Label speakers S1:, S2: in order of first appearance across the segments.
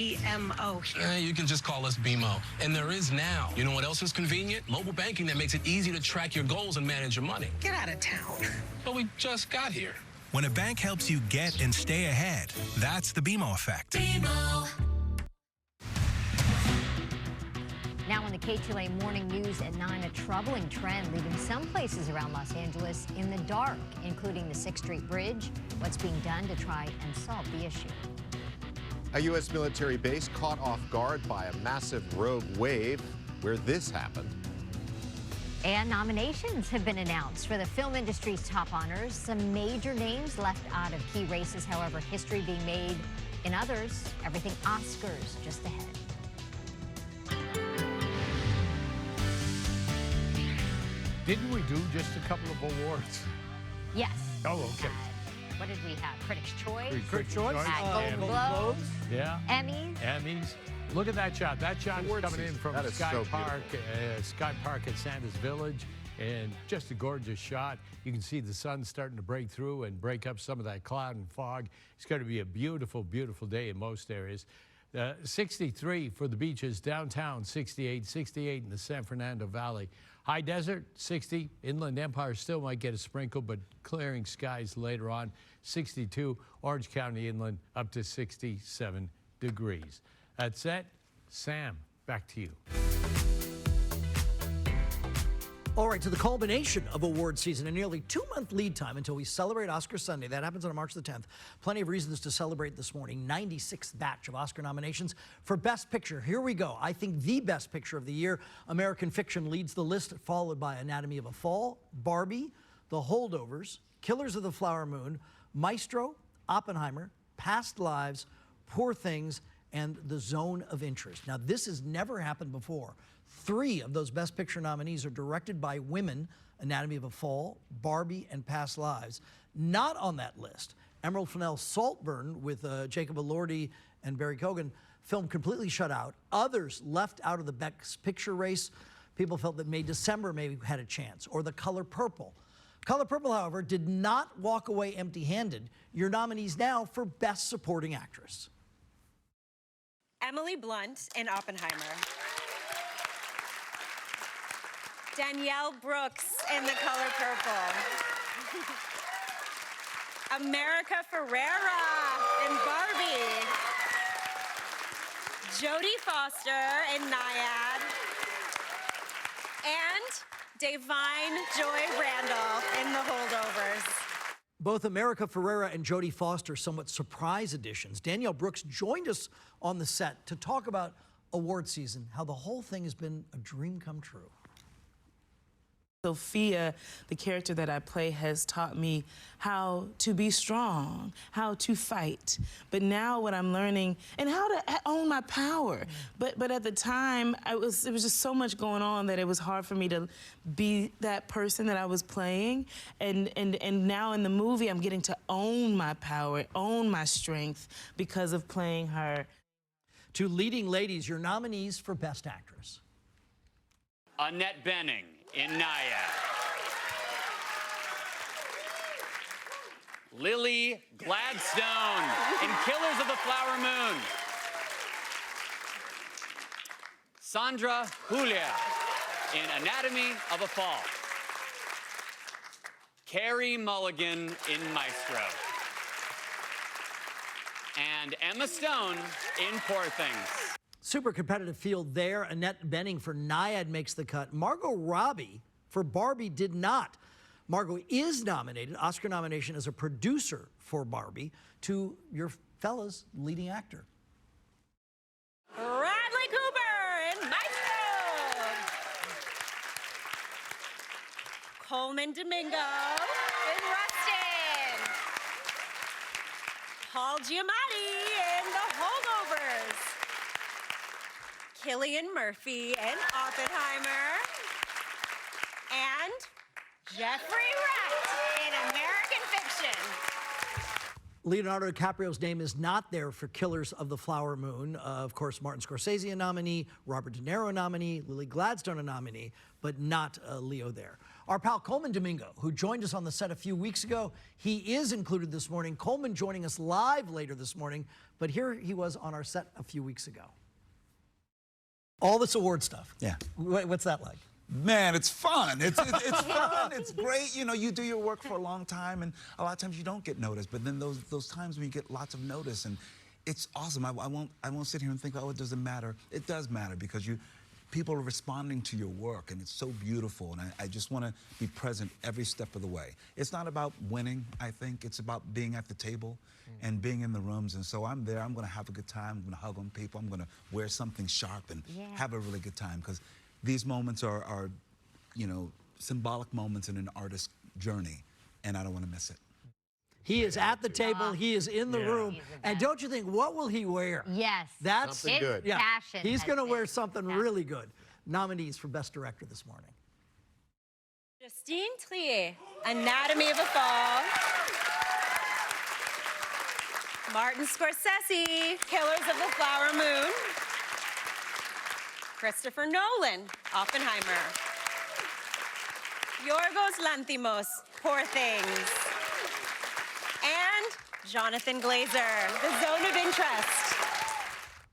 S1: BMO here.
S2: You can just call us BMO. And there is now. You know what else is convenient? Mobile banking that makes it easy to track your goals and manage your money.
S1: Get out of town.
S2: But we just got here.
S3: When a bank helps you get and stay ahead, that's the BMO effect.
S4: BMO. Now on the KTLA Morning News at 9, a troubling trend leaving some places around Los Angeles in the dark, including the 6th Street Bridge. What's being done to try and solve the issue?
S5: A U.S. military base caught off guard by a massive rogue wave where this happened.
S4: And nominations have been announced for the film industry's top honors. Some major names left out of key races, however, history being made in others. Everything Oscars just ahead.
S6: Didn't we do just a couple of awards?
S4: Yes.
S6: Oh, okay.
S4: What did we have? Critics' Choice?
S6: Critics' Choice.
S4: Golden Globes.
S6: Yeah.
S4: Emmys.
S6: Look at that shot. That shot is coming in from Sky Park at Sandus Village. And just a gorgeous shot. You can see the sun starting to break through and break up some of that cloud and fog. It's going to be a beautiful, beautiful day in most areas. 63 for the beaches, downtown 68, 68 in the San Fernando Valley. High desert, 60. Inland Empire still might get a sprinkle, but clearing skies later on. 62, Orange County Inland up to 67 degrees. That's it. Sam, back to you.
S7: All right, to the culmination of award season, a nearly 2-month lead time until we celebrate Oscar Sunday. That happens on March the 10th. Plenty of reasons to celebrate this morning. 96th batch of Oscar nominations for Best Picture. Here we go. I think the Best Picture of the year. American Fiction leads the list, followed by Anatomy of a Fall, Barbie, The Holdovers, Killers of the Flower Moon, Maestro, Oppenheimer, Past Lives, Poor Things, and The Zone of Interest. Now, this has never happened before. 3 of those Best Picture nominees are directed by women, Anatomy of a Fall, Barbie, and Past Lives. Not on that list, Emerald Fennell Saltburn with Jacob Elordi and Barry Keoghan, film completely shut out. Others left out of the Best Picture race. People felt that May December maybe had a chance, or The Color Purple. Color Purple, however, did not walk away empty-handed. Your nominees now for Best Supporting Actress.
S8: Emily Blunt in Oppenheimer. Danielle Brooks in The Color Purple. America Ferrera in Barbie. Jodie Foster in Nyad. And Da'Vine Joy Randall in The Holdovers.
S7: Both America Ferrera and Jodie Foster, somewhat surprise additions. Danielle Brooks joined us on the set to talk about award season, how the whole thing has been a dream come true.
S9: Sophia, the character that I play, has taught me how to be strong, how to fight. But now what I'm learning, and how to own my power. But at the time, it was just so much going on that it was hard for me to be that person that I was playing. And now in the movie, I'm getting to own my power, own my strength because of playing her.
S7: To leading ladies, your nominees for Best Actress.
S10: Annette Bening in Nyad. Lily Gladstone in Killers of the Flower Moon. Sandra Julia in Anatomy of a Fall. Carey Mulligan in Maestro. And Emma Stone in Poor Things.
S7: Super competitive field there. Annette Bening for Nyad makes the cut. Margot Robbie for Barbie did not. Margot is nominated, Oscar nomination as a producer for Barbie, to your fella's leading actor.
S8: Bradley Cooper in Maestro. Coleman Domingo in Rustin. Paul Giamatti in The Holdovers. Cillian Murphy in Oppenheimer. And Jeffrey Wright in American Fiction.
S7: Leonardo DiCaprio's name is not there for Killers of the Flower Moon. Of course, Martin Scorsese a nominee, Robert De Niro a nominee, Lily Gladstone a nominee, but not Leo there. Our pal Coleman Domingo, who joined us on the set a few weeks ago, he is included this morning. Coleman joining us live later this morning, but here he was on our set a few weeks ago. All this award stuff.
S11: Yeah.
S7: What's that like?
S11: Man, it's fun. It's fun. It's great. You know, you do your work for a long time, and a lot of times you don't get noticed. But then those times when you get lots of notice, and it's awesome. I won't sit here and think, oh, it doesn't matter. It does matter because people are responding to your work, and it's so beautiful. And I just want to be present every step of the way. It's not about winning. I think it's about being at the table and being in the rooms. And so I'm there. I'm going to have a good time. I'm going to hug on people. I'm going to wear something sharp and have a really good time because these moments are, you know, symbolic moments in an artist's journey, and I don't want to miss it.
S7: He is at the table. He is in the room. And don't you think, what will he wear?
S4: Yes.
S7: That's
S5: something good.
S7: Yeah.
S4: Fashion
S7: He's going to
S4: has
S7: wear
S4: been
S7: something really good. Nominees for Best Director this morning.
S8: Justine Triet, Anatomy of a Fall. Martin Scorsese, Killers of the Flower Moon. Christopher Nolan, Oppenheimer. Yorgos Lanthimos, Poor Things. And Jonathan Glazer, The Zone of Interest.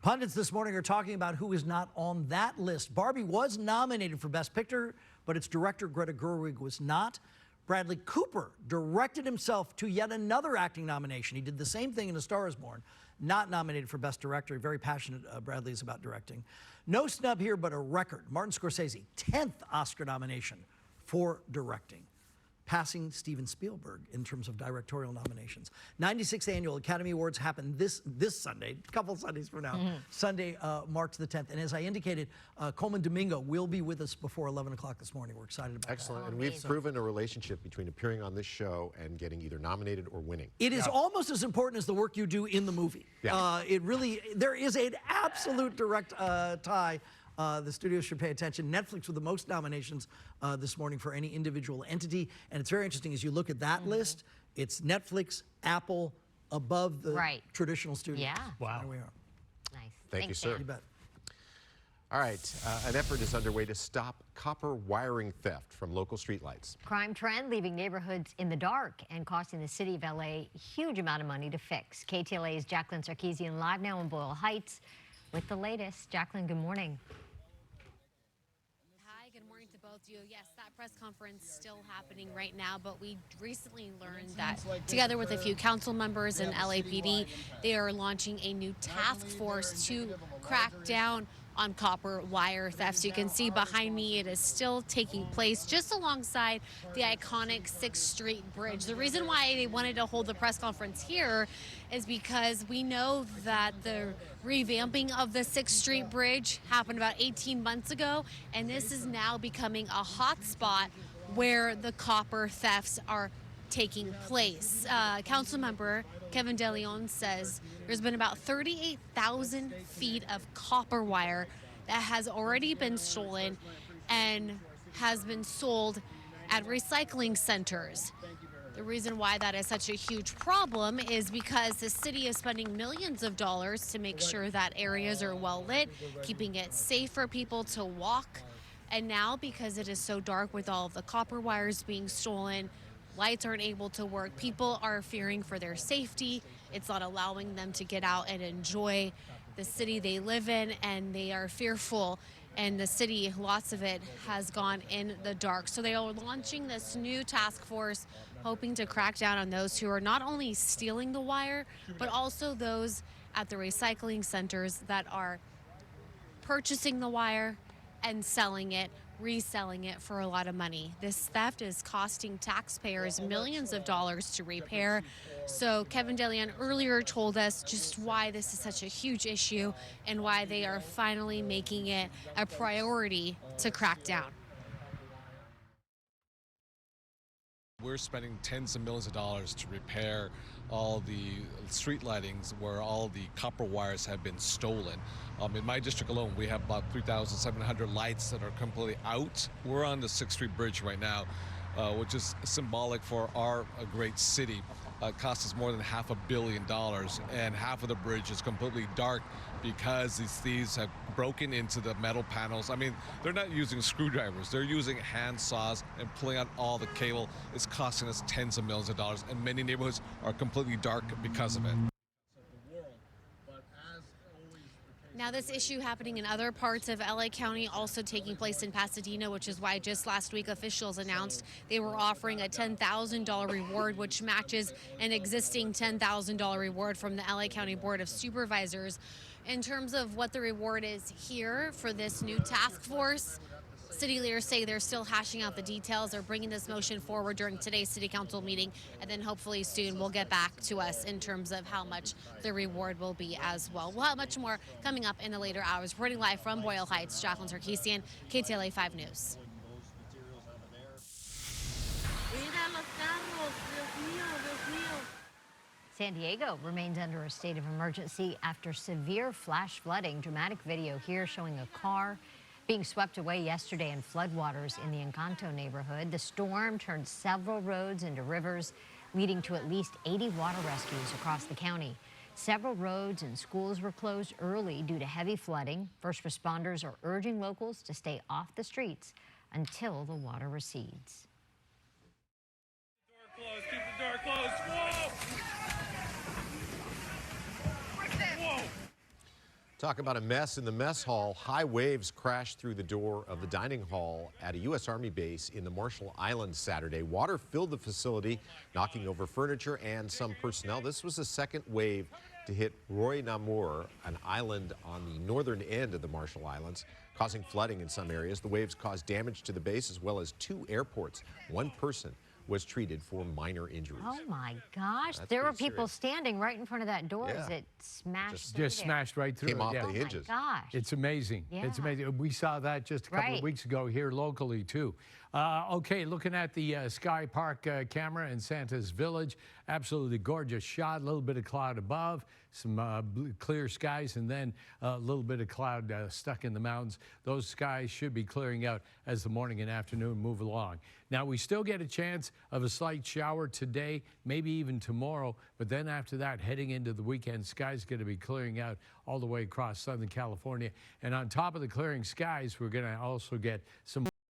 S7: Pundits this morning are talking about who is not on that list. Barbie was nominated for Best Picture, but its director, Greta Gerwig, was not. Bradley Cooper directed himself to yet another acting nomination. He did the same thing in A Star is Born, not nominated for Best Director. Very passionate, Bradley is about directing. No snub here, but a record. Martin Scorsese, 10th Oscar nomination for directing, passing Steven Spielberg in terms of directorial nominations. 96th Annual Academy Awards happen this Sunday, a couple Sundays from now, Sunday, March the 10th. And as I indicated, Coleman Domingo will be with us before 11 o'clock this morning. We're excited about that.
S5: Excellent. And we've proven a relationship between appearing on this show and getting either nominated or winning.
S7: It is almost as important as the work you do in the movie.
S5: Yeah.
S7: There is an absolute direct tie. The studios should pay attention. Netflix with the most nominations this morning for any individual entity. And it's very interesting as you look at that list, it's Netflix, Apple, above the traditional studios.
S4: Yeah.
S6: Wow.
S7: There we are.
S4: Nice.
S5: Thank you, sir.
S7: You bet.
S5: All right, an effort is underway to stop copper wiring theft from local streetlights.
S4: Crime trend leaving neighborhoods in the dark and costing the city of LA a huge amount of money to fix. KTLA's Jacqueline Sarkeesian live now in Boyle Heights with the latest. Jacqueline, good morning.
S12: Good morning to both of you. Yes, that press conference still happening right now, but we recently learned that together with a few council members and LAPD, they are launching a new task force to crack down on copper wire theft. So you can see behind me, it is still taking place just alongside the iconic 6th Street Bridge. The reason why they wanted to hold the press conference here is because we know that the revamping of the 6th Street Bridge happened about 18 months ago, and this is now becoming a hot spot where the copper thefts are taking place. Council member Kevin De Leon says there's been about 38,000 feet of copper wire that has already been stolen and has been sold at recycling centers. The reason why that is such a huge problem is because the city is spending millions of dollars to make sure that areas are well lit, keeping it safe for people to walk. And now, because it is so dark with all of the copper wires being stolen, lights aren't able to work. People are fearing for their safety. It's not allowing them to get out and enjoy the city they live in, and they are fearful. And the city, lots of it, has gone in the dark. So they are launching this new task force, hoping to crack down on those who are not only stealing the wire, but also those at the recycling centers that are purchasing the wire and selling it, reselling it for a lot of money. This theft is costing taxpayers millions of dollars to repair. So Kevin De Leon earlier told us just why this is such a huge issue and why they are finally making it a priority to crack down.
S13: We're spending tens of millions of dollars to repair all the street lightings where all the copper wires have been stolen. In my district alone, we have about 3,700 lights that are completely out. We're on the 6th Street Bridge right now, which is symbolic for our great city. cost us more than $500 million, and half of the bridge is completely dark because these thieves have broken into the metal panels. I mean, they're not using screwdrivers, they're using hand saws and pulling out all the cable. It's costing us tens of millions of dollars, and many neighborhoods are completely dark because of it.
S12: Now, this issue happening in other parts of LA County, also taking place in Pasadena, which is why just last week officials announced they were offering a $10,000 reward, which matches an existing $10,000 reward from the LA County Board of Supervisors. In terms of what the reward is here for this new task force, city leaders say they're still hashing out the details. They're bringing this motion forward during today's city council meeting, and then hopefully soon we'll get back to us in terms of how much the reward will be as well. We'll have much more coming up in the later hours. Reporting live from Boyle Heights, Jacqueline Sarkeesian, KTLA 5 News.
S4: San Diego remains under a state of emergency after severe flash flooding. Dramatic video here showing a car being swept away yesterday in floodwaters in the Encanto neighborhood. The storm turned several roads into rivers, leading to at least 80 water rescues across the county. Several roads and schools were closed early due to heavy flooding. First responders are urging locals to stay off the streets until the water recedes.
S14: Keep the door closed. Whoa! Whoa!
S5: Talk about a mess in the mess hall. High waves crashed through the door of the dining hall at a U.S. Army base in the Marshall Islands Saturday. Water filled the facility, knocking over furniture and some personnel. This was the second wave to hit Roy Namur, an island on the northern end of the Marshall Islands, causing flooding in some areas. The waves caused damage to the base as well as 2 airports. One person was treated for minor injuries.
S4: Oh my gosh,
S5: That's
S4: there were
S5: pretty
S4: people
S5: serious.
S4: standing right in front of that door
S5: Yeah.
S4: as it smashed
S6: Just smashed right through.
S5: Came
S6: it,
S5: off
S6: yeah.
S5: the hinges.
S4: Oh my gosh.
S6: It's amazing. It's
S4: Yeah.
S6: amazing. We saw that just a couple
S4: Right.
S6: of weeks ago here locally, too. Okay, looking at the Sky Park camera in Santa's Village. Absolutely gorgeous shot. A little bit of cloud above, some clear skies, and then a little bit of cloud stuck in the mountains. Those skies should be clearing out as the morning and afternoon move along. Now, we still get a chance of a slight shower today, maybe even tomorrow, but then after that, heading into the weekend, skies going to be clearing out all the way across Southern California. And on top of the clearing skies, we're going to also get some